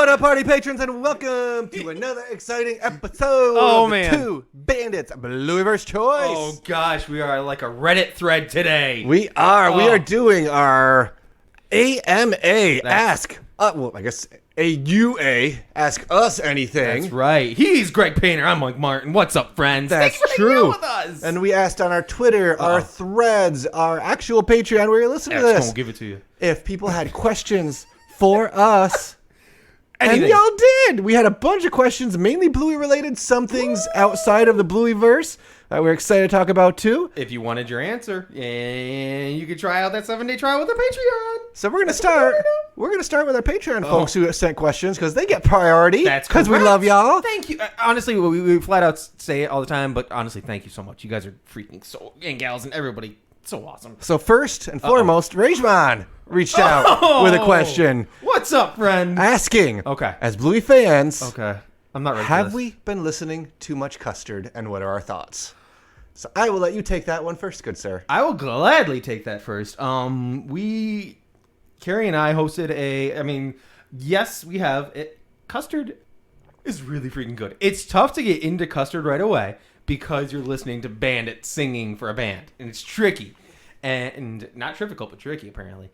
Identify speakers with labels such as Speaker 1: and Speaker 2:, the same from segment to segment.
Speaker 1: What up, party patrons, and welcome to another exciting episode of the Two Bandits Blueyverse Choice.
Speaker 2: Oh gosh, we are like a Reddit thread today.
Speaker 1: We are doing our AMA Ask. Well, I guess AUA Ask Us Anything.
Speaker 2: That's right. He's Greg Painter. I'm Mike Martin. What's up, friends?
Speaker 1: That's
Speaker 2: Thanks for
Speaker 1: true.
Speaker 2: hanging out with us.
Speaker 1: And we asked on our Twitter, our threads, our actual Patreon, where you're listening to this.
Speaker 2: We'll give it to you.
Speaker 1: If people had questions for us.
Speaker 2: Anything.
Speaker 1: And y'all did. We had a bunch of questions, mainly Bluey related, some things outside of the Blueyverse that we're excited to talk about too.
Speaker 2: If you wanted your answer, and you could try out that 7-day trial with a Patreon.
Speaker 1: So we're gonna start. We're gonna start with our Patreon folks who sent questions because they get priority.
Speaker 2: That's
Speaker 1: because we love y'all.
Speaker 2: Thank you. Honestly, we flat out say it all the time, but honestly, thank you so much. You guys are freaking and gals and everybody so awesome.
Speaker 1: So first and foremost, Rajman reached out with a question.
Speaker 2: What's up, friend?
Speaker 1: Asking,
Speaker 2: Okay.
Speaker 1: as Bluey fans,
Speaker 2: Okay. I'm not ready for
Speaker 1: have
Speaker 2: this.
Speaker 1: we been listening too much Custard, and what are our thoughts? So I will let you take that one first, good sir.
Speaker 2: I will gladly take that first. Carrie and I hosted yes, we have it. Custard is really freaking good. It's tough to get into Custard right away because you're listening to bandits singing for a band, and it's tricky, and not difficult, but tricky apparently.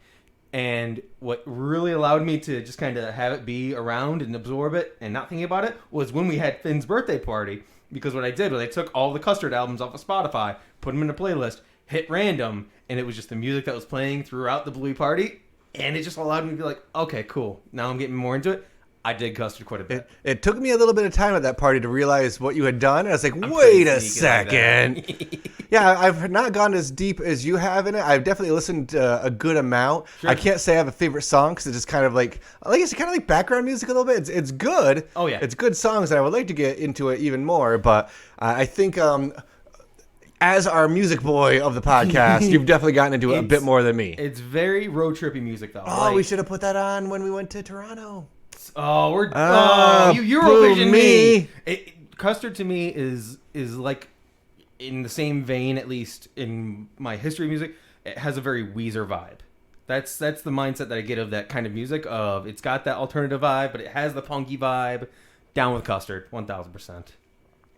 Speaker 2: And what really allowed me to just kind of have it be around and absorb it and not thinking about it was when we had Finn's birthday party. Because what I did was I took all the Custard albums off of Spotify, put them in a playlist, hit random, and it was just the music that was playing throughout the Bluey party. And it just allowed me to be like, okay, cool. Now I'm getting more into it. I did Custard quite a bit.
Speaker 1: It took me a little bit of time at that party to realize what you had done. And I was like, wait a second. Yeah, I've not gone as deep as you have in it. I've definitely listened a good amount. Sure. I can't say I have a favorite song because it's just kind of like it's kind of like background music a little bit. It's good.
Speaker 2: Oh, yeah.
Speaker 1: It's good songs, and I would like to get into it even more. But I think as our music boy of the podcast, you've definitely gotten into it a bit more than me.
Speaker 2: It's very road trippy music, though.
Speaker 1: Oh, we should have put that on when we went to Toronto.
Speaker 2: Oh, you Eurovision
Speaker 1: me.
Speaker 2: Custard to me is like in the same vein, at least in my history of music. It has a very Weezer vibe. That's the mindset that I get of that kind of music. Of it's got that alternative vibe, but it has the punky vibe. Down with Custard, 1000%.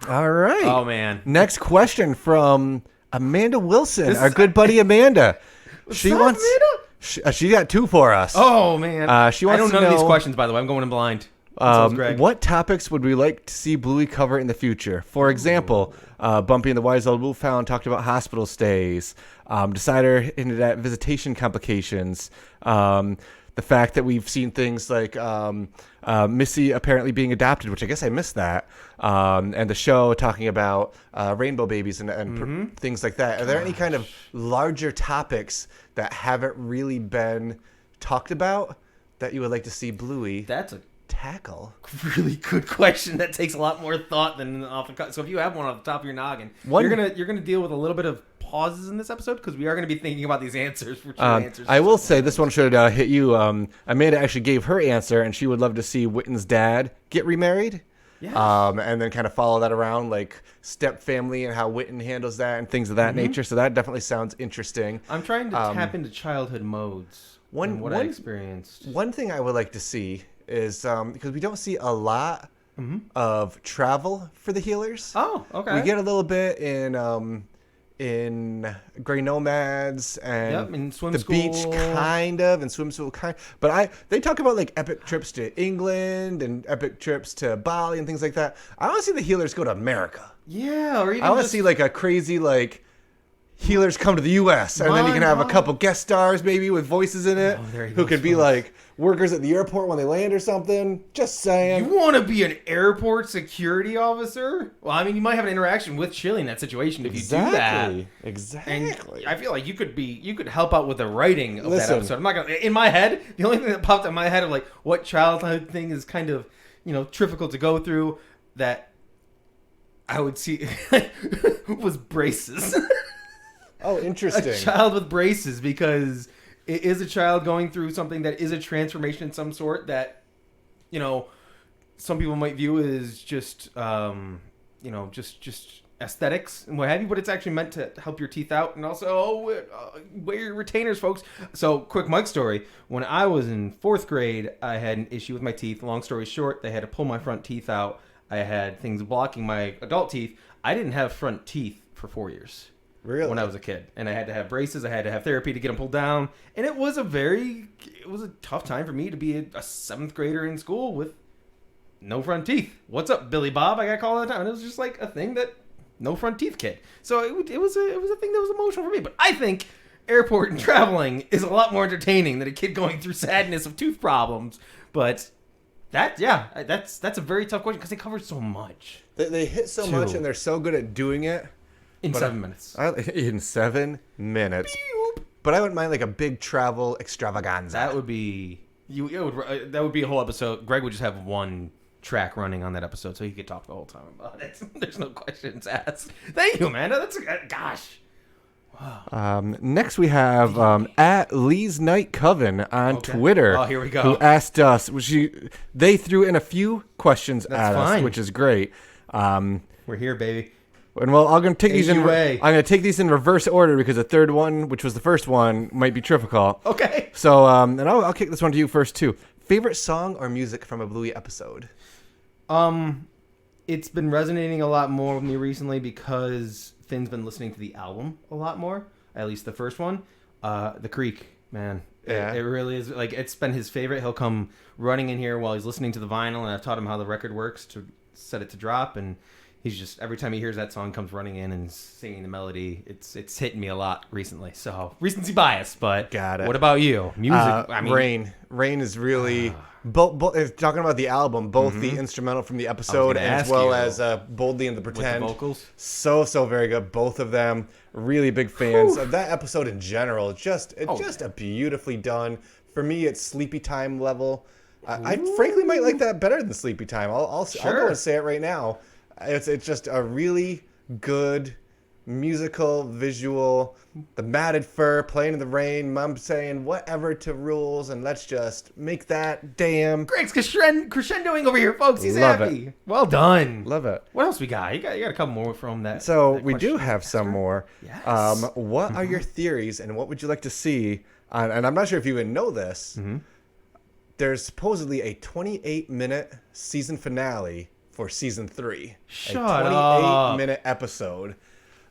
Speaker 1: All right.
Speaker 2: Oh man.
Speaker 1: Next question from Amanda Wilson, our good buddy Amanda. She wants.
Speaker 2: Amanda?
Speaker 1: She got two for us.
Speaker 2: Oh man.
Speaker 1: She wants
Speaker 2: I don't
Speaker 1: to
Speaker 2: know
Speaker 1: know
Speaker 2: these questions, by the way. I'm going in blind. Greg.
Speaker 1: What topics would we like to see Bluey cover in the future? For example, Bumpy and the Wise Old Wolfhound talked about hospital stays. Decider hinted at visitation complications. The fact that we've seen things like Missy apparently being adopted, which I guess I missed that, and the show talking about rainbow babies and things like that. Are there any kind of larger topics that haven't really been talked about that you would like to see Bluey tackle?
Speaker 2: Really good question. That takes a lot more thought than off the cut. So if you have one off the top of your noggin, you're gonna deal with a little bit of pauses in this episode because we are going to be thinking about these answers for answers.
Speaker 1: I will say this one should hit you. Amanda actually gave her answer, and she would love to see Witten's dad get remarried.
Speaker 2: Yeah.
Speaker 1: And then kind of follow that around, like step family and how Witten handles that and things of that nature. So that definitely sounds interesting.
Speaker 2: I'm trying to tap into childhood modes and what I experienced.
Speaker 1: One thing I would like to see is because we don't see a lot of travel for the healers.
Speaker 2: Oh, okay.
Speaker 1: We get a little bit in Grey Nomads and
Speaker 2: in swim
Speaker 1: the
Speaker 2: school.
Speaker 1: beach kind of and swim school kind of. But they talk about like epic trips to England and epic trips to Bali and things like that. I want to see the healers go to America.
Speaker 2: Yeah, or even
Speaker 1: I want to see like a crazy like healers come to the U.S. and then you can have a couple guest stars maybe with voices in it who could be like workers at the airport when they land or something. Just saying.
Speaker 2: You want to be an airport security officer? Well, I mean, you might have an interaction with Chili in that situation if you do that.
Speaker 1: Exactly.
Speaker 2: And I feel like you could help out with the writing of that episode. I'm not gonna. In my head, the only thing that popped in my head of like what childhood thing is kind of difficult to go through that I would see was braces.
Speaker 1: Oh, interesting.
Speaker 2: A child with braces, because it is a child going through something that is a transformation in some sort that, some people might view as just aesthetics and what have you, but it's actually meant to help your teeth out and also wear your retainers, folks. So, quick Mike story. When I was in 4th grade, I had an issue with my teeth. Long story short, they had to pull my front teeth out. I had things blocking my adult teeth. I didn't have front teeth for 4 years.
Speaker 1: Really?
Speaker 2: When I was a kid. And I had to have braces. I had to have therapy to get them pulled down. And it was a tough time for me to be a 7th grader in school with no front teeth. What's up, Billy Bob? I got called all the time. And it was just like a thing that no front teeth kid. So it was a thing that was emotional for me. But I think airport and traveling is a lot more entertaining than a kid going through sadness of tooth problems. But that's a very tough question because they cover so much.
Speaker 1: They hit so much and they're so good at doing it.
Speaker 2: In 7 minutes.
Speaker 1: In 7 minutes. But I wouldn't mind like a big travel extravaganza.
Speaker 2: That would be that would be a whole episode. Greg would just have one track running on that episode, so he could talk the whole time about it. There's no questions asked. Thank you, Amanda. That's gosh.
Speaker 1: Wow. Next we have at Lee's Night Coven on Twitter.
Speaker 2: Oh, here we go.
Speaker 1: Who asked us? They threw in a few questions at us, which is great.
Speaker 2: We're here, baby.
Speaker 1: And well, I'm going to take these in.
Speaker 2: AUA.
Speaker 1: I'm going to take these in reverse order because the third one, which was the first one, might be difficult.
Speaker 2: Okay.
Speaker 1: So, and I'll kick this one to you first too. Favorite song or music from a Bluey episode?
Speaker 2: It's been resonating a lot more with me recently because Finn's been listening to the album a lot more. At least the first one, The Creek, man.
Speaker 1: Yeah.
Speaker 2: It really is. Like, it's been his favorite. He'll come running in here while he's listening to the vinyl, and I've taught him how the record works to set it to drop, and he's just, every time he hears that song, comes running in and singing the melody. It's hitting me a lot recently. So recency bias, but
Speaker 1: got it.
Speaker 2: What about you? Music.
Speaker 1: Rain is really both talking about the album, both the instrumental from the episode as well as Boldly in the Pretend.
Speaker 2: With the vocals.
Speaker 1: So very good. Both of them. Really big fans of that episode in general. Just a beautifully done. For me, it's Sleepy Time level. I frankly might like that better than Sleepy Time. I'll go and say it right now. It's just a really good musical visual. The matted fur playing in the rain. Mom saying whatever to rules, and let's just make that damn.
Speaker 2: Greg's crescendoing over here, folks. He's
Speaker 1: Love
Speaker 2: happy. Well done.
Speaker 1: Love it.
Speaker 2: What else we got? You got a couple more from that.
Speaker 1: So
Speaker 2: that
Speaker 1: we do
Speaker 2: question.
Speaker 1: have some more.
Speaker 2: Yes.
Speaker 1: What are your theories, and what would you like to see? And I'm not sure if you even know this. There's supposedly a 28-minute season finale for season 3.
Speaker 2: Shut
Speaker 1: a 28-minute episode.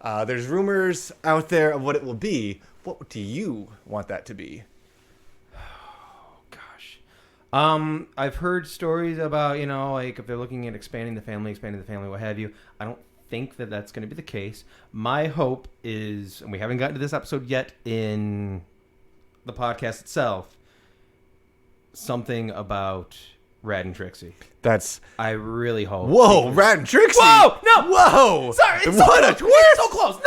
Speaker 1: There's rumors out there of what it will be. What do you want that to be?
Speaker 2: Oh, gosh. I've heard stories about, like if they're looking at expanding the family, what have you. I don't think that that's going to be the case. My hope is, and we haven't gotten to this episode yet in the podcast itself, something about Rad and Trixie. I really hope.
Speaker 1: Whoa, Rad and Trixie!
Speaker 2: Whoa, no,
Speaker 1: whoa!
Speaker 2: Sorry, it's
Speaker 1: what
Speaker 2: so
Speaker 1: a
Speaker 2: close.
Speaker 1: twist!
Speaker 2: It's so close.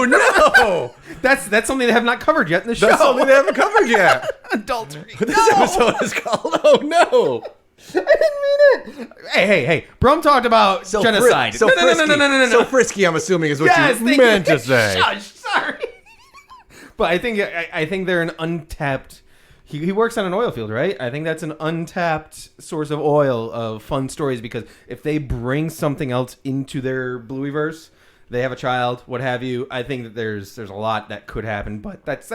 Speaker 2: No. That's something they have not covered yet in the show.
Speaker 1: That's something they haven't covered yet.
Speaker 2: Adultery.
Speaker 1: This episode is called Oh No.
Speaker 2: I didn't mean it. Hey. Brum talked about genocide.
Speaker 1: So frisky, I'm assuming, is what you meant to say.
Speaker 2: Shush, sorry. But I think they're an untapped. He works on an oil field, right? I think that's an untapped source of oil of fun stories, because if they bring something else into their Blueyverse, they have a child, what have you. I think that there's a lot that could happen, but that's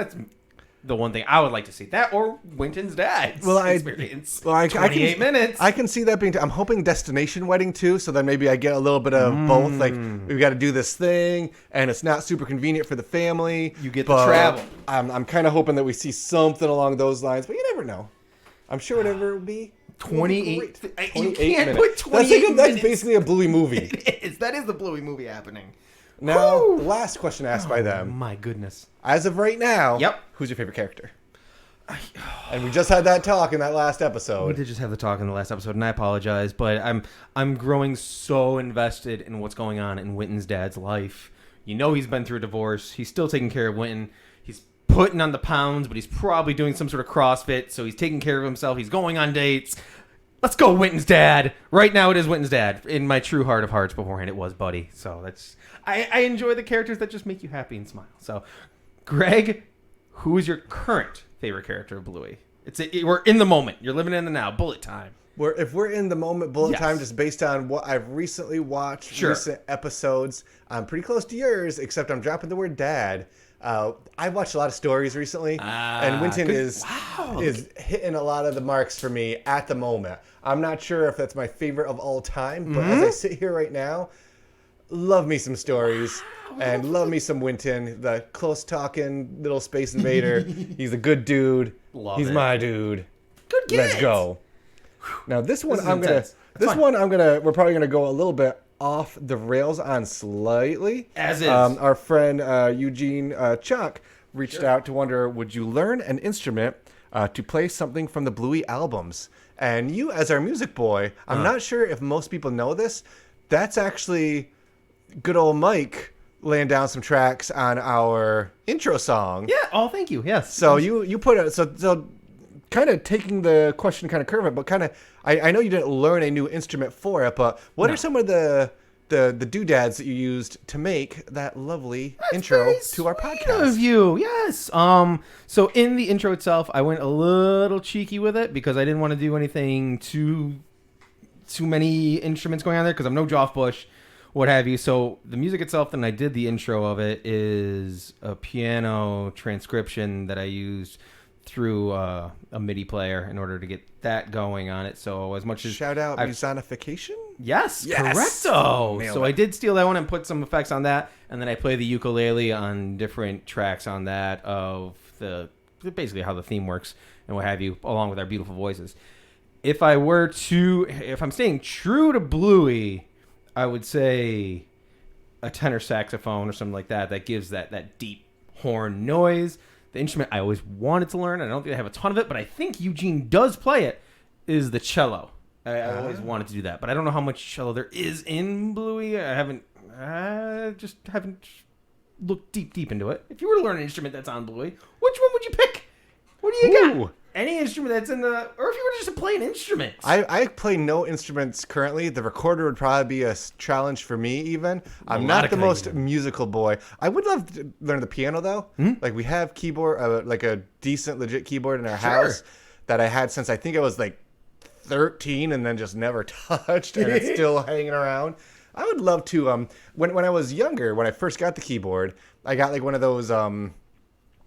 Speaker 2: the one thing I would like to see. That or Winton's dad's experience. 28 minutes.
Speaker 1: I can see that being. I'm hoping Destination Wedding too, so then maybe I get a little bit of both. Like, we've got to do this thing, and it's not super convenient for the family.
Speaker 2: You get the travel.
Speaker 1: I'm kind of hoping that we see something along those lines, but you never know. I'm sure whatever it will be.
Speaker 2: 28. You
Speaker 1: 28
Speaker 2: can't
Speaker 1: minutes.
Speaker 2: put 28 minutes.
Speaker 1: That's basically a Bluey movie.
Speaker 2: It is. That is the Bluey movie happening.
Speaker 1: Now, the last question asked by them.
Speaker 2: My goodness.
Speaker 1: As of right now, who's your favorite character? And we just had that talk in that last episode.
Speaker 2: We did just have the talk in the last episode, and I apologize, but I'm growing so invested in what's going on in Winton's dad's life. He's been through a divorce. He's still taking care of Winton. He's putting on the pounds, but he's probably doing some sort of CrossFit, so he's taking care of himself. He's going on dates. Let's go, Winton's dad. Right now, it is Winton's dad. In my true heart of hearts, beforehand, it was Buddy. So that's I enjoy the characters that just make you happy and smile. So, Greg, who is your current favorite character of Bluey? We're in the moment. You're living in the now. Bullet time.
Speaker 1: If we're in the moment bullet
Speaker 2: Yes.
Speaker 1: time, just based on what I've recently watched,
Speaker 2: Sure.
Speaker 1: recent episodes, I'm pretty close to yours, except I'm dropping the word dad. I've watched a lot of stories recently, and Winton
Speaker 2: good.
Speaker 1: is
Speaker 2: Wow.
Speaker 1: is hitting a lot of the marks for me at the moment. I'm not sure if that's my favorite of all time, but as I sit here right now, love me some stories and love me some Winton, the close-talking little space invader. He's a good dude.
Speaker 2: Love
Speaker 1: He's
Speaker 2: it.
Speaker 1: my dude.
Speaker 2: Good get.
Speaker 1: Let's go. Now this one
Speaker 2: This is intense. That's fine.
Speaker 1: we're probably gonna go a little bit off the rails on slightly.
Speaker 2: As is.
Speaker 1: Our friend Eugene Chuck reached out to wonder, would you learn an instrument to play something from the Bluey albums? And you, as our music boy, I'm not sure if most people know this. That's actually good old Mike laying down some tracks on our intro song.
Speaker 2: Yeah. Oh, thank you. Yes.
Speaker 1: So you put it so kind of taking the question kind of curve it, but kind of I know you didn't learn a new instrument for it, but what are some of the doodads that you used to make that lovely intro
Speaker 2: Very
Speaker 1: to our
Speaker 2: sweet
Speaker 1: podcast?
Speaker 2: of you. Yes. So in the intro itself, I went a little cheeky with it because I didn't want to do anything too many instruments going on there because I'm no Joff Bush, what have you. So the music itself, then I did the intro of it, is a piano transcription that I used through a MIDI player in order to get that going on it. So as much as
Speaker 1: Shout out
Speaker 2: I've-
Speaker 1: Musonification.
Speaker 2: Yes,
Speaker 1: Yes!
Speaker 2: correcto.
Speaker 1: Nailed
Speaker 2: So
Speaker 1: it.
Speaker 2: I did steal that one and put some effects on that, and then I play the ukulele on different tracks on that of basically how the theme works and what have you, along with our beautiful voices. If I'm staying true to Bluey, I would say a tenor saxophone or something like that gives that deep horn noise. The instrument I always wanted to learn, and I don't think I have a ton of it, but I think Eugene does play it, is the cello. I always wanted to do that, but I don't know how much cello there is in Bluey. I just haven't looked deep into it. If you were to learn an instrument that's on Bluey, which one would you pick? What do you
Speaker 1: Ooh.
Speaker 2: got? Any instrument that's in the, or if you were just to play an instrument.
Speaker 1: I play no instruments currently. The recorder would probably be a challenge for me even. I'm not the
Speaker 2: Melodica
Speaker 1: most
Speaker 2: even.
Speaker 1: musical boy. I would love to learn the piano though. Like we have keyboard, like a decent legit keyboard in our house that I had since I think I was like 13 and then just never touched, and it's still hanging around. I would love to when I was younger, when I first got the keyboard, I got like one of those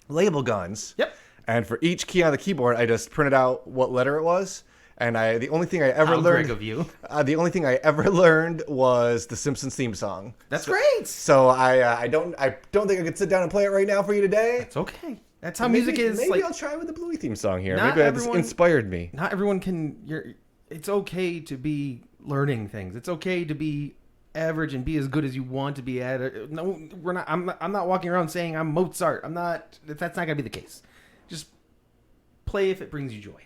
Speaker 1: label guns.
Speaker 2: Yep.
Speaker 1: And for each key on the keyboard, I just printed out what letter it was. And the only thing I ever
Speaker 2: How
Speaker 1: learned
Speaker 2: Greg of you.
Speaker 1: the only thing I ever learned was the Simpsons theme song.
Speaker 2: That's great.
Speaker 1: So I don't think I could sit down and play it right now for you today.
Speaker 2: It's okay. That's how music is.
Speaker 1: Maybe
Speaker 2: Like,
Speaker 1: I'll try with the Bluey theme song here.
Speaker 2: Not
Speaker 1: Maybe that's
Speaker 2: everyone-
Speaker 1: inspired me.
Speaker 2: not everyone can. It's okay to be learning things. It's okay to be average and be as good as you want to be at it. No, we're not. I'm not walking around saying I'm Mozart. I'm not. That's not gonna be the case. Just play if it brings you joy.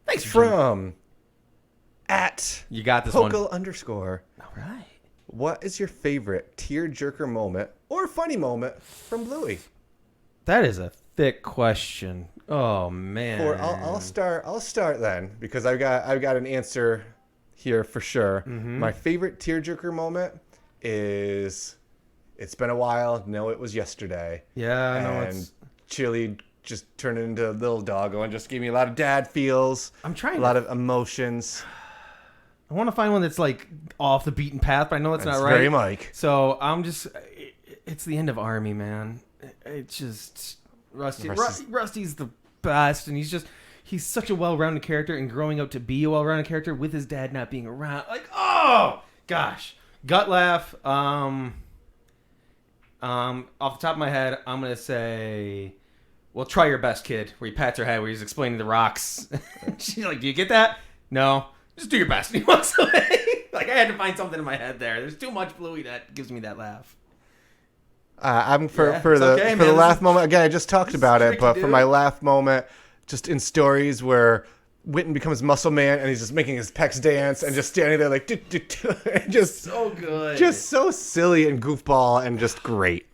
Speaker 2: Thanks, Eugene.
Speaker 1: From at
Speaker 2: You got this one.
Speaker 1: Pokel _
Speaker 2: All right.
Speaker 1: what is your favorite tearjerker moment or funny moment from Bluey?
Speaker 2: That is a thick question. Oh man.
Speaker 1: Or I'll start then because I've got an answer here for sure.
Speaker 2: Mm-hmm.
Speaker 1: My favorite tearjerker moment is it's been a while. No, it was yesterday.
Speaker 2: Yeah, I know
Speaker 1: And
Speaker 2: it's.
Speaker 1: Chili just turned into a little doggo and just gave me a lot of dad feels.
Speaker 2: I'm trying
Speaker 1: a lot of emotions.
Speaker 2: I want to find one that's like off the beaten path, but I know that's
Speaker 1: That's
Speaker 2: not right.
Speaker 1: very Mike.
Speaker 2: So I'm just. It's the end of Army, man. It's just Rusty. Rusty's the best, and he's such a well-rounded character, and growing up to be a well-rounded character with his dad not being around, like, oh gosh, gut laugh. Off the top of my head, I'm gonna say, well, try your best, kid. Where he pats her head, where he's explaining the rocks. She's like, do you get that? No. Just do your best. And he walks away. Like, I had to find something in my head there. There's too much Bluey that gives me that laugh.
Speaker 1: I'm for
Speaker 2: Yeah,
Speaker 1: the
Speaker 2: it's okay,
Speaker 1: for
Speaker 2: man.
Speaker 1: the
Speaker 2: This
Speaker 1: laugh
Speaker 2: is-
Speaker 1: moment again. I just talked about it,
Speaker 2: tricky,
Speaker 1: but for
Speaker 2: dude.
Speaker 1: my laugh moment, just in stories where Witten becomes Muscle Man and he's just making his pecs dance and just standing there like and just
Speaker 2: So good.
Speaker 1: just so silly and goofball and just great.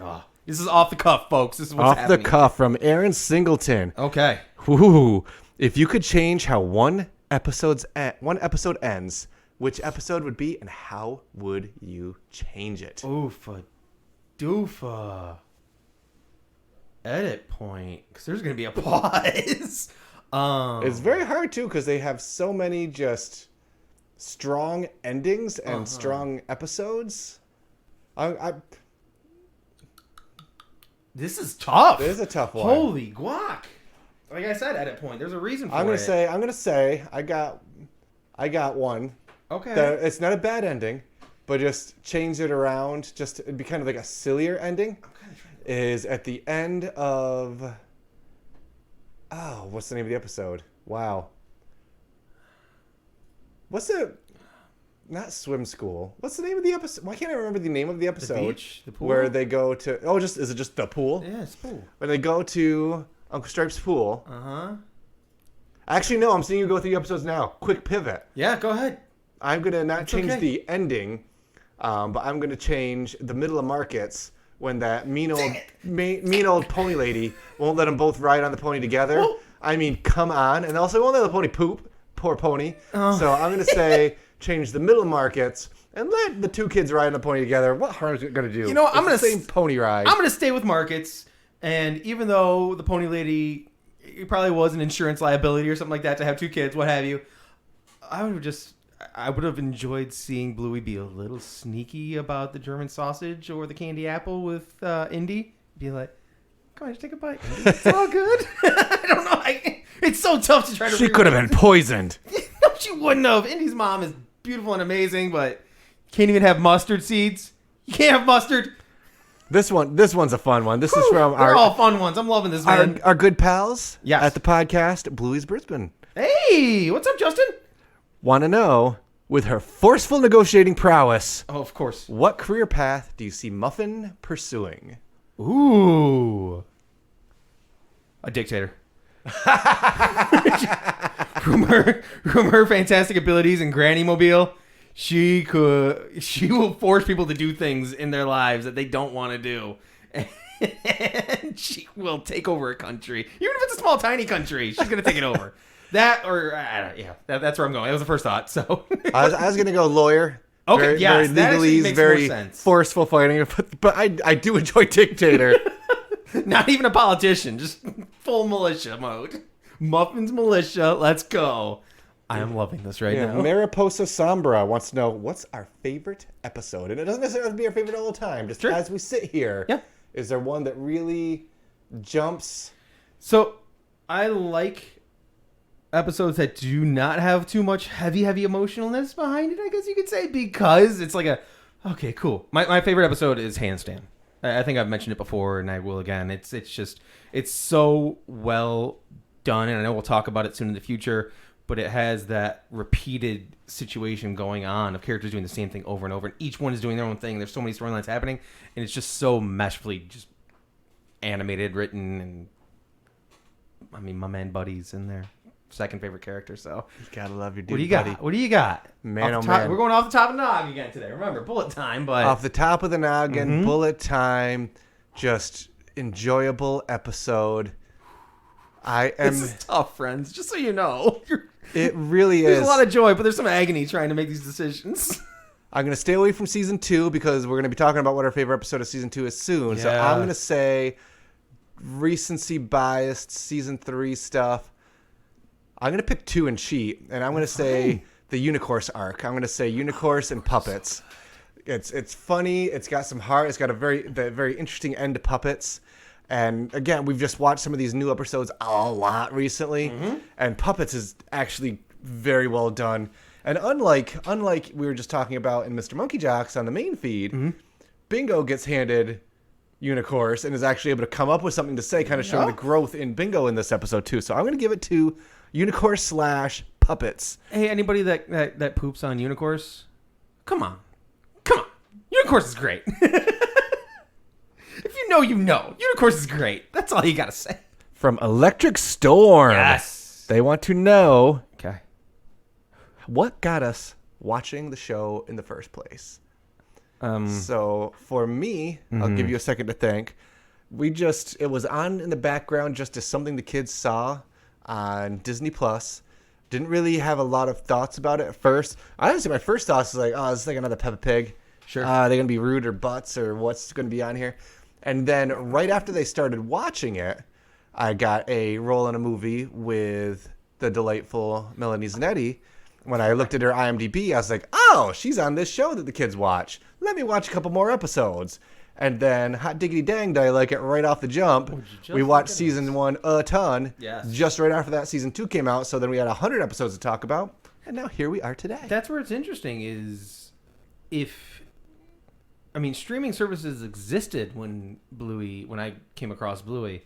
Speaker 2: Oh, this is off the cuff, folks. This is what's
Speaker 1: Off
Speaker 2: happening.
Speaker 1: the cuff from Aaron Singleton.
Speaker 2: Okay.
Speaker 1: Ooh, if you could change how one episode ends, which episode would be and how would you change it?
Speaker 2: Oofa doofa. Edit point. Because there's going to be a pause. Oh.
Speaker 1: It's very hard too because they have so many just strong endings and strong episodes.
Speaker 2: This is tough.
Speaker 1: It is a tough one.
Speaker 2: Holy guac! Like I said, edit point. There's a reason for it.
Speaker 1: I'm gonna say I got one.
Speaker 2: Okay.
Speaker 1: That it's not a bad ending, but just change it around. Just it'd be kind of like a sillier ending. Is at the end of. Oh, what's the name of the episode? Wow. What's the? Not swim school. What's the name of the episode? Why can't I remember the name of the episode?
Speaker 2: The beach? The pool?
Speaker 1: Where they go to... Oh, is it just the pool?
Speaker 2: Yeah, it's pool.
Speaker 1: When they go to Uncle Stripe's pool.
Speaker 2: Uh-huh.
Speaker 1: Actually, no, I'm seeing you go through the episodes now. Quick pivot.
Speaker 2: Yeah, go ahead.
Speaker 1: I'm going to not change the ending, but I'm going to change the middle of markets when that mean old pony lady won't let them both ride on the pony together.
Speaker 2: Whoa.
Speaker 1: I mean, come on. And also won't let the pony poop. Poor pony. Oh. So I'm going to say... change the middle markets and let the two kids ride on a pony together. What harm is it going to do?
Speaker 2: You know, I'm going to
Speaker 1: same pony ride.
Speaker 2: I'm going to stay with markets, and even though the pony lady, it probably was an insurance liability or something like that to have two kids, what have you, I would have enjoyed seeing Bluey be a little sneaky about the German sausage or the candy apple with Indy. Be like, come on, just take a bite. Indy. It's all good. I don't know. It's so tough to try to.
Speaker 1: She could have been poisoned.
Speaker 2: No, she wouldn't have. Indy's mom is beautiful and amazing, but can't even have mustard seeds. You can't have mustard.
Speaker 1: This one's a fun one. This is from
Speaker 2: They're all fun ones. I'm loving this, man.
Speaker 1: Our good pals
Speaker 2: Yes.
Speaker 1: at the podcast, Bluey's Brisbane.
Speaker 2: Hey, what's up, Justin?
Speaker 1: Want to know, with her forceful negotiating prowess,
Speaker 2: Oh, of course.
Speaker 1: what career path do you see Muffin pursuing?
Speaker 2: Ooh. A dictator. from her fantastic abilities in Granny Mobile, she will force people to do things in their lives that they don't want to do. And she will take over a country. Even if it's a small, tiny country, she's going to take it over. That's where I'm going. That was the first thought. So
Speaker 1: I was going to go lawyer.
Speaker 2: Okay,
Speaker 1: very,
Speaker 2: yes,
Speaker 1: very
Speaker 2: that actually
Speaker 1: legalese,
Speaker 2: makes
Speaker 1: very
Speaker 2: more sense.
Speaker 1: Forceful fighting. But I do enjoy dictator.
Speaker 2: Not even a politician, just full militia mode. Muffin's militia, let's go. I am loving this right now.
Speaker 1: Mariposa Sombra wants to know, what's our favorite episode? And it doesn't necessarily have to be our favorite all the time. Just as we sit here, is there one that really jumps?
Speaker 2: So, I like episodes that do not have too much heavy My favorite episode is Handstand. I think I've mentioned it before, and I will again. It's so well done, and I know we'll talk about it soon in the future, but it has that repeated situation going on of characters doing the same thing over and over, and each one is doing their own thing. There's so many storylines happening, and it's just so meshfully just animated, written, and I mean, my man Buddy's in there. Second favorite character, so
Speaker 1: You gotta love your dude.
Speaker 2: what do you
Speaker 1: buddy.
Speaker 2: got? What do you got?
Speaker 1: Man,
Speaker 2: Off
Speaker 1: oh
Speaker 2: the top-
Speaker 1: man.
Speaker 2: We're going off the top of the nog again today. Remember, bullet time, but
Speaker 1: Off the top of the noggin, bullet time, just enjoyable episode.
Speaker 2: this is tough, friends. Just so you know,
Speaker 1: It really
Speaker 2: there's
Speaker 1: is.
Speaker 2: a lot of joy, but there's some agony trying to make these decisions.
Speaker 1: I'm going to stay away from season 2 because we're going to be talking about what our favorite episode of season 2 is soon. So
Speaker 2: Yeah.
Speaker 1: I'm going to say recency biased season 3 stuff. I'm going to pick 2 and cheat, and I'm going to say the Unicorse arc. I'm going to say Unicorse and Puppets. It's funny. It's got some heart. It's got a very interesting end to Puppets. And again, we've just watched some of these new episodes a lot recently, and Puppets is actually very well done. And unlike we were just talking about in Mr. Monkey Jocks on the main feed, Bingo gets handed Unicorse and is actually able to come up with something to say, kind of showing the growth in Bingo in this episode too. So I'm going to give it to Unicorse / Puppets.
Speaker 2: Hey, anybody that poops on Unicorse, come on. Unicorse is great. If you know, you know. Unicorse is great. That's all you gotta say.
Speaker 1: From Electric Storm.
Speaker 2: Yes.
Speaker 1: They want to know
Speaker 2: Okay.
Speaker 1: what got us watching the show in the first place. So for me, I'll give you a second to think. It was on in the background just as something the kids saw on Disney Plus. Didn't really have a lot of thoughts about it at first. Honestly, my first thoughts was like, oh, this is like another Peppa Pig.
Speaker 2: Sure.
Speaker 1: Are they going to be rude or butts or what's going to be on here? And then right after they started watching it, I got a role in a movie with the delightful Melanie Zanetti. When I looked at her IMDb, I was like, oh, she's on this show that the kids watch. Let me watch a couple more episodes. And then, hot diggity dang, did I like it right off the jump. We watched season 1 a ton.
Speaker 2: Yes.
Speaker 1: Just right after that, season 2 came out. So then we had 100 episodes to talk about. And now here we are today.
Speaker 2: That's where it's interesting is streaming services existed when I came across Bluey,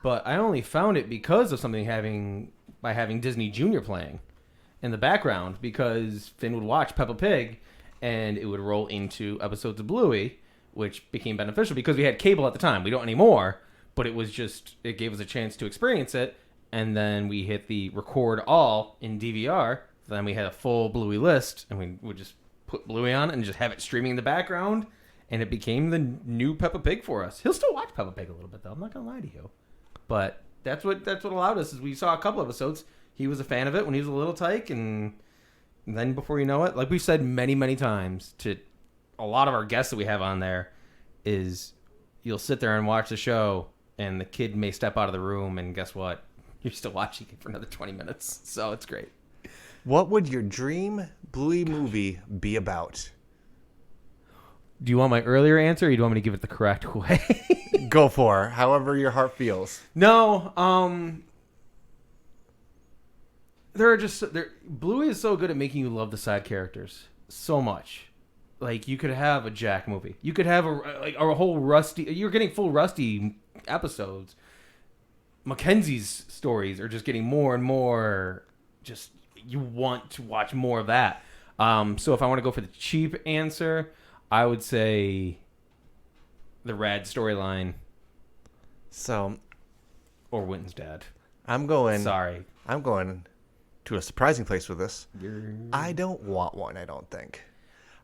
Speaker 2: but I only found it because of by having Disney Junior playing in the background, because Finn would watch Peppa Pig and it would roll into episodes of Bluey, which became beneficial because we had cable at the time. We don't anymore, but it gave us a chance to experience it. And then we hit the record all in DVR. Then we had a full Bluey list, and we would just put Bluey on and just have it streaming in the background, and it became the new Peppa Pig for us. He'll still watch Peppa Pig a little bit, though. I'm not gonna lie to you, but that's what allowed us. Is we saw a couple episodes. He was a fan of it when he was a little tyke, and then before you know it, like we've said many, many times to a lot of our guests that we have on there, is you'll sit there and watch the show, and the kid may step out of the room, and guess what? You're still watching it for another 20 minutes, so it's great.
Speaker 1: What would your dream Bluey movie be about?
Speaker 2: Do you want my earlier answer, or do you want me to give it the correct way?
Speaker 1: Go for it, however your heart feels.
Speaker 2: No, Bluey is so good at making you love the side characters so much. Like, you could have a Jack movie. You could have a whole Rusty. You're getting full Rusty episodes. Mackenzie's stories are just getting more and more. Just you want to watch more of that. So if I want to go for the cheap answer, I would say the Rad storyline.
Speaker 1: So,
Speaker 2: or Winton's dad.
Speaker 1: I'm going to a surprising place with this. I don't want one, I don't think.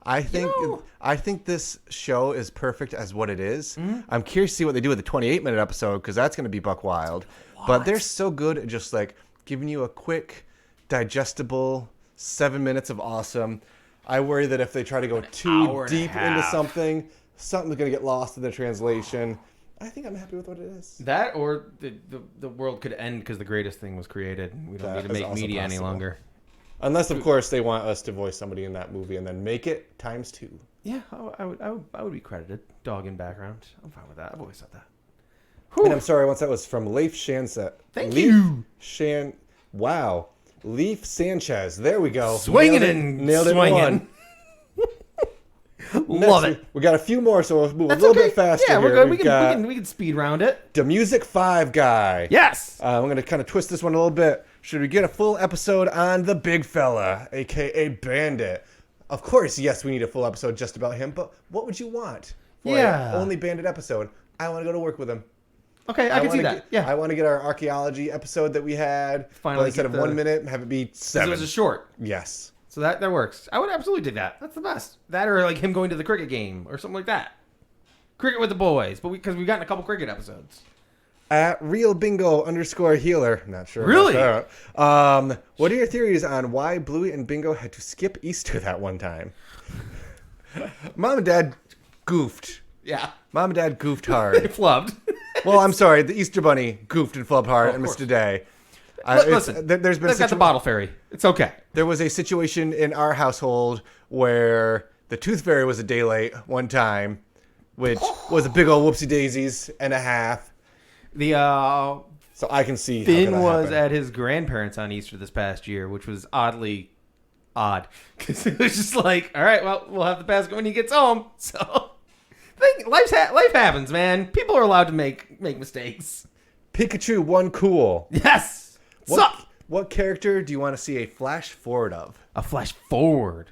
Speaker 1: I think this show is perfect as what it is. Mm-hmm. I'm curious to see what they do with the 28-minute episode, because that's going to be buck wild. What? But they're so good at just like giving you a quick, digestible 7 minutes of awesome. I worry that if they try to go too deep into something's going to get lost in the translation. I think I'm happy with what it is.
Speaker 2: That, or the world could end because the greatest thing was created. We don't need to make media any longer.
Speaker 1: Unless, of course, they want us to voice somebody in that movie and then make it ×2.
Speaker 2: Yeah, I would be credited. Dog in background. I'm fine with that. I've always said that.
Speaker 1: Whew. And I'm sorry, once that was from Leif Shansett.
Speaker 2: Thank you.
Speaker 1: Wow. Leif Sanchez. There we go.
Speaker 2: Swinging and
Speaker 1: nailed it
Speaker 2: swinging. Love it.
Speaker 1: We got a few more, so we'll move a little bit faster.
Speaker 2: Yeah, we're
Speaker 1: here.
Speaker 2: good. We can speed round it.
Speaker 1: The Music 5 guy.
Speaker 2: Yes.
Speaker 1: I'm going to kind of twist this one a little bit. Should we get a full episode on the big fella, a.k.a. Bandit? Of course, yes, we need a full episode just about him, but what would you want for an only Bandit episode? I want to go to work with him.
Speaker 2: Okay, I can see that.
Speaker 1: I want to get our archaeology episode that we had.
Speaker 2: Finally,
Speaker 1: but instead of 1 minute, have it be 7.
Speaker 2: It was a short.
Speaker 1: Yes.
Speaker 2: So that works. I would absolutely do that. That's the best. That, or like him going to the cricket game or something like that. Cricket with the boys, but because we've gotten a couple cricket episodes.
Speaker 1: At realbingo_healer. Not sure.
Speaker 2: Really?
Speaker 1: What are your theories on why Bluey and Bingo had to skip Easter that one time? Mom and Dad goofed.
Speaker 2: Yeah.
Speaker 1: Mom and Dad goofed hard.
Speaker 2: They flubbed.
Speaker 1: Well, I'm sorry. The Easter Bunny goofed and flubbed hard and missed a day.
Speaker 2: Listen,
Speaker 1: there's been
Speaker 2: they've got the bottle fairy. It's okay.
Speaker 1: There was a situation in our household where the Tooth Fairy was a day late one time, which was a big old whoopsie daisies and a half. So I can see
Speaker 2: Finn was at his grandparents' on Easter this past year, which was oddly odd because it was just like, all right, well, we'll have to pass when he gets home. So life happens, man. People are allowed to make mistakes.
Speaker 1: Pikachu won cool.
Speaker 2: Yes.
Speaker 1: What character do you want to see a flash forward of?
Speaker 2: A flash forward.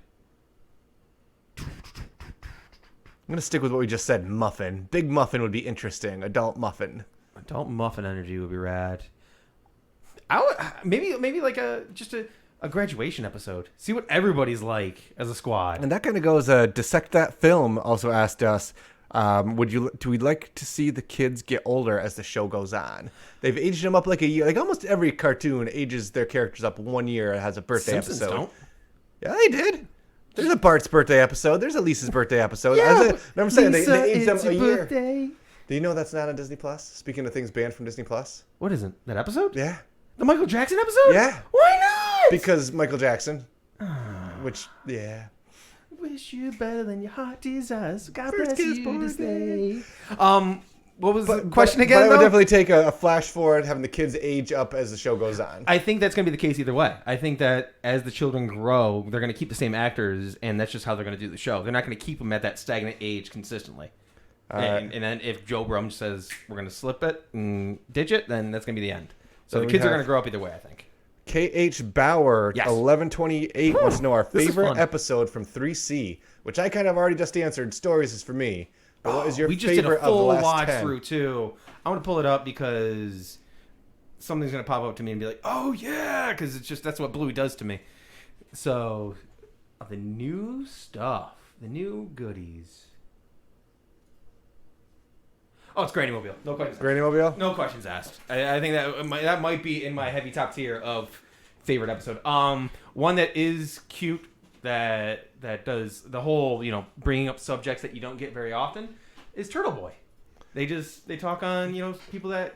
Speaker 1: I'm going to stick with what we just said, Muffin. Big Muffin would be interesting. Adult Muffin.
Speaker 2: Adult Muffin energy would be rad. I would maybe like a graduation episode. See what everybody's like as a squad.
Speaker 1: And that kind of goes, Dissect That Film also asked us, do we like to see the kids get older as the show goes on? They've aged them up like a year. Like almost every cartoon ages their characters up 1 year and has a birthday
Speaker 2: Simpsons
Speaker 1: episode.
Speaker 2: Don't.
Speaker 1: Yeah, they did. There's a Bart's birthday episode. There's a Lisa's birthday episode.
Speaker 2: Yeah,
Speaker 1: I'm saying
Speaker 2: Lisa,
Speaker 1: they age them
Speaker 2: it's
Speaker 1: a
Speaker 2: your
Speaker 1: year.
Speaker 2: Birthday.
Speaker 1: Do you know that's not on Disney Plus? Speaking of things banned from Disney Plus.
Speaker 2: What isn't that episode?
Speaker 1: Yeah.
Speaker 2: The Michael Jackson episode?
Speaker 1: Yeah.
Speaker 2: Why not?
Speaker 1: Because Michael Jackson. Which, yeah.
Speaker 2: Wish you better than your heart desires. God
Speaker 1: First
Speaker 2: bless
Speaker 1: kiss
Speaker 2: you
Speaker 1: born
Speaker 2: to stay. What was the
Speaker 1: But-
Speaker 2: question
Speaker 1: but
Speaker 2: again?
Speaker 1: I would
Speaker 2: though?
Speaker 1: definitely take a flash forward, having the kids age up as the show goes on.
Speaker 2: I think that's going to be the case either way. I think that as the children grow, they're going to keep the same actors, and that's just how they're going to do the show. They're not going to keep them at that stagnant age consistently. And then if Joe Brum says we're going to slip it and ditch it, then that's going to be the end. So the
Speaker 1: we
Speaker 2: kids are
Speaker 1: have-
Speaker 2: going to grow up either way, I think.
Speaker 1: KH Bauer,
Speaker 2: Yes.
Speaker 1: 1128, wants to know our
Speaker 2: This is
Speaker 1: favorite
Speaker 2: fun.
Speaker 1: episode from 3C, which I kind of already just answered. Stories is for me. But what is your
Speaker 2: We just did
Speaker 1: favorite
Speaker 2: a full
Speaker 1: of the last
Speaker 2: watch
Speaker 1: 10?
Speaker 2: through, too. I want to pull it up because something's going to pop up to me and be like, oh, yeah, because it's just that's what Bluey does to me. So, the new stuff, the new goodies. Oh, it's Granny Mobile. No questions.
Speaker 1: Granny Mobile?
Speaker 2: No questions asked. I think that might be in my heavy top tier of favorite episode. One that is cute that does the whole bringing up subjects that you don't get very often is Turtle Boy. They talk on people that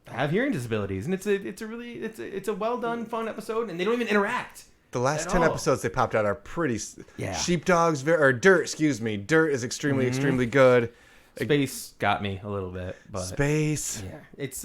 Speaker 2: have hearing disabilities, and it's a well done fun episode, and they don't even interact.
Speaker 1: The last
Speaker 2: At
Speaker 1: 10
Speaker 2: all.
Speaker 1: episodes they popped out are pretty.
Speaker 2: Yeah.
Speaker 1: Sheepdogs, or Dirt, excuse me. Dirt is extremely, extremely good.
Speaker 2: Space got me a little bit, but
Speaker 1: Space.
Speaker 2: yeah, it's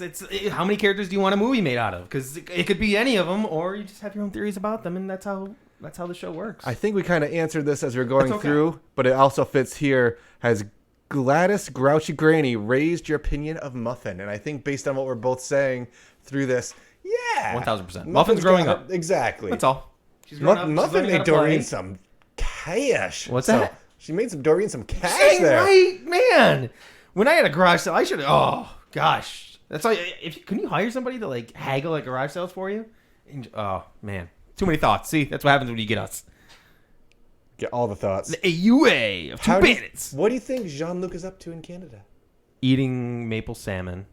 Speaker 2: how many characters do you want a movie made out of? Because it could be any of them, or you just have your own theories about them, and that's how the show works.
Speaker 1: I think we kind of answered this as we are going
Speaker 2: That's okay.
Speaker 1: through, but it also fits here. Has Gladys Grouchy Granny raised your opinion of Muffin? And I think based on what we're both saying through this, yeah.
Speaker 2: 1000%. Muffin's growing
Speaker 1: got-
Speaker 2: up.
Speaker 1: Exactly.
Speaker 2: That's all. She's growing up. She's
Speaker 1: Muffin
Speaker 2: learning how
Speaker 1: made
Speaker 2: to play.
Speaker 1: Doreen some cash.
Speaker 2: What's that?
Speaker 1: She made some Doreen some cash
Speaker 2: Dang
Speaker 1: there.
Speaker 2: right, man. When I had a garage sale, I should have. Oh gosh, that's all. Can you hire somebody to like haggle at garage sales for you? Oh man, too many thoughts. See, that's what happens when you get us.
Speaker 1: Get all the thoughts.
Speaker 2: The AUA of two bandits.
Speaker 1: What do you think Jean-Luc is up to in Canada?
Speaker 2: Eating maple salmon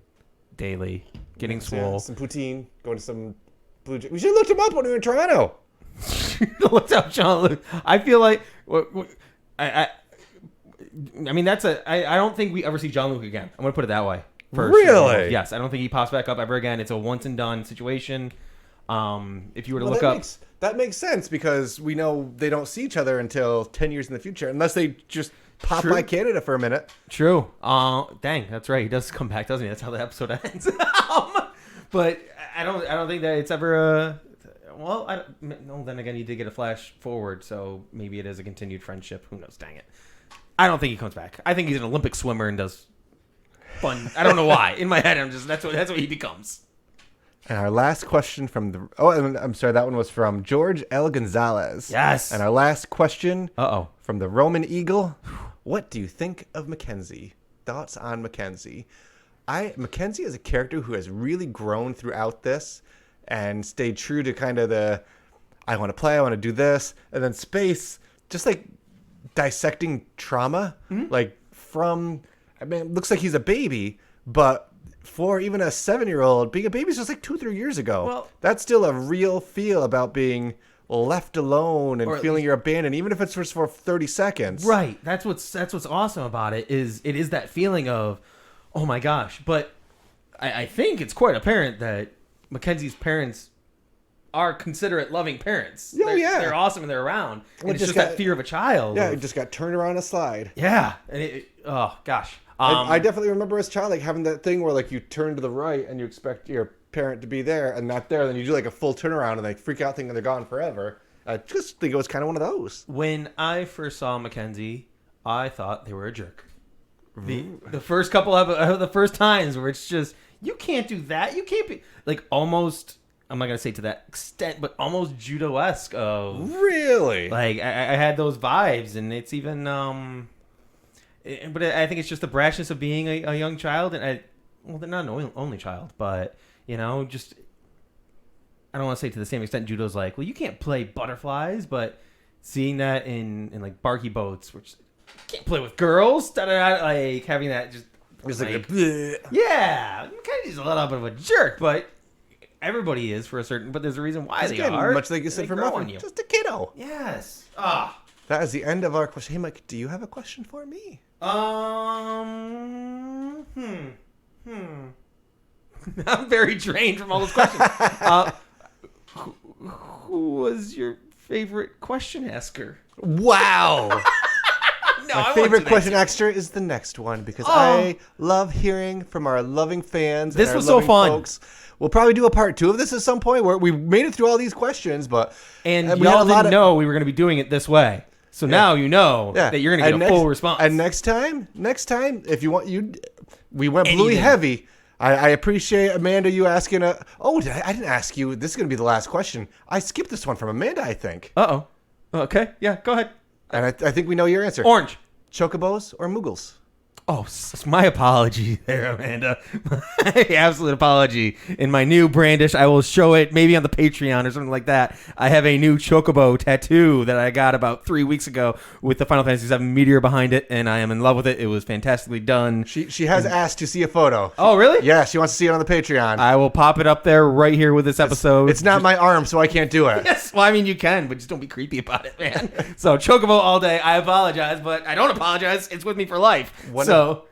Speaker 2: daily, getting swole.
Speaker 1: Some poutine, going to some Blue Jay. We should have looked him up when we were in Toronto.
Speaker 2: What's up, Jean-Luc? I feel like I mean, I don't think we ever see Jean-Luc again. I'm going to put it that way. First.
Speaker 1: Really?
Speaker 2: Yes. I don't think he pops back up ever again. It's a once and done situation. If you were to look up...
Speaker 1: That makes sense because we know they don't see each other until 10 years in the future, unless they just pop
Speaker 2: True.
Speaker 1: by Canada for a minute.
Speaker 2: True. Dang, that's right. He does come back, doesn't he? That's how the episode ends. But I don't think that it's ever no, then again, he did get a flash forward, so maybe it is a continued friendship. Who knows? Dang it. I don't think he comes back. I think he's an Olympic swimmer and does fun. I don't know why. In my head, that's what he becomes.
Speaker 1: And our last question from the... Oh, I'm sorry. That one was from George L. Gonzalez.
Speaker 2: Yes.
Speaker 1: And our last question
Speaker 2: Uh-oh.
Speaker 1: from the Roman Eagle. What do you think of Mackenzie? Thoughts on Mackenzie? Mackenzie is a character who has really grown throughout this and stayed true to kind of the, I want to play, I want to do this. And then Space, just like dissecting trauma. Like from, I mean, it looks like he's a baby, but for even a 7-year-old, being a baby is just like 2-3 years ago.
Speaker 2: Well,
Speaker 1: that's still a real feel about being left alone and
Speaker 2: Or at
Speaker 1: feeling
Speaker 2: least-
Speaker 1: you're abandoned, even if it's just for 30 seconds.
Speaker 2: Right. That's what's awesome about it is that feeling of, oh my gosh. But I think it's quite apparent that Mackenzie's parents are considerate, loving parents.
Speaker 1: Oh, yeah.
Speaker 2: They're awesome and they're around. And it's
Speaker 1: just
Speaker 2: just
Speaker 1: got-
Speaker 2: that fear of a child.
Speaker 1: Yeah, it just got turned around a slide.
Speaker 2: Yeah. And oh gosh.
Speaker 1: I definitely remember as a child like having that thing where like you turn to the right and you expect your parent to be there and not there, then you do like a full turnaround and they freak out thinking they're gone forever. I just think it was kind of one of those.
Speaker 2: When I first saw Mackenzie, I thought they were a jerk. The first couple of the first times where it's just, you can't do that. You can't be like almost, I'm not going to say to that extent, but almost judo-esque of
Speaker 1: Really?
Speaker 2: like, I had those vibes, and it's even, but I think it's just the brashness of being a young child, and they're not an only child, but just, I don't want to say to the same extent judo's like, well, you can't play butterflies, but seeing that in like Barky Boats, which you can't play with girls, like having that just
Speaker 1: like
Speaker 2: yeah, Mackenzie's a little bit of a jerk, but everybody is for a certain, but there's a reason why they
Speaker 1: again,
Speaker 2: are.
Speaker 1: much like you said
Speaker 2: They
Speaker 1: for
Speaker 2: grow
Speaker 1: Muffin,
Speaker 2: on you.
Speaker 1: just a kiddo.
Speaker 2: Yes.
Speaker 1: That is the end of our question. Hey, Mike, do you have a question for me?
Speaker 2: I'm very drained from all those questions. Who was your favorite question asker?
Speaker 1: Wow.
Speaker 2: No,
Speaker 1: My favorite question extra is the next one because I love hearing from our loving fans.
Speaker 2: This
Speaker 1: and our
Speaker 2: was so
Speaker 1: loving
Speaker 2: fun.
Speaker 1: Folks. We'll probably do a part 2 of this at some point where we made it through all these questions, but
Speaker 2: and
Speaker 1: we had
Speaker 2: y'all
Speaker 1: a lot
Speaker 2: didn't know we were going to be doing it this way. So now you know that you're going to get a full response.
Speaker 1: And next time, if you want, we went Bluey heavy. I appreciate Amanda you asking I didn't ask you. This is going to be the last question. I skipped this one from Amanda, I think.
Speaker 2: Uh-oh. Okay. Yeah, go ahead.
Speaker 1: And I think we know your answer.
Speaker 2: Orange.
Speaker 1: Chocobos or Moogles?
Speaker 2: Oh, my apology there, Amanda. My absolute apology. In my new brandish, I will show it maybe on the Patreon or something like that. I have a new Chocobo tattoo that I got about 3 weeks ago with the Final Fantasy VII meteor behind it, and I am in love with it. It was fantastically done.
Speaker 1: She has asked to see a photo.
Speaker 2: Oh, really?
Speaker 1: Yeah, she wants to see it on the Patreon.
Speaker 2: I will pop it up there right here with this episode.
Speaker 1: It's not my arm, so I can't do it.
Speaker 2: Yes, well, I mean, you can, but just don't be creepy about it, man. So, Chocobo all day. I apologize, but I don't apologize. It's with me for life.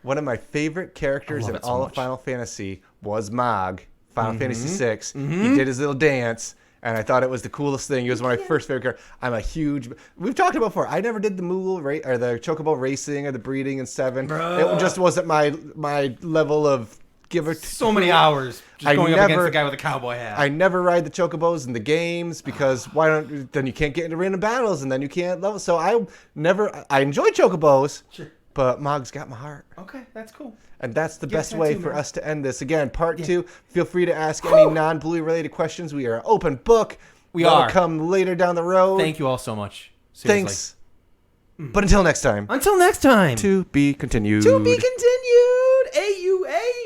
Speaker 1: One of my favorite characters in all of Final Fantasy was Mog, Final Fantasy VI. He did his little dance, and I thought it was the coolest thing. He was one of my first favorite characters. We've talked about before. I never did the Moogle or the Chocobo racing or the breeding in 7. It just wasn't my level of give or
Speaker 2: so many hours just going up against the guy with a cowboy hat.
Speaker 1: I never ride the Chocobos in the games because then you can't get into random battles and then you can't level. So I enjoy Chocobos. Sure. But Mog's got my heart.
Speaker 2: Okay, that's cool.
Speaker 1: And that's the best way for us to end this. Again, part 2. Feel free to ask any non-Bluey related questions. We are an open book. That'll come later down the road.
Speaker 2: Thank you all so much. Seriously.
Speaker 1: Thanks. But until next time.
Speaker 2: Until next time.
Speaker 1: To be continued.
Speaker 2: To be continued. AUA.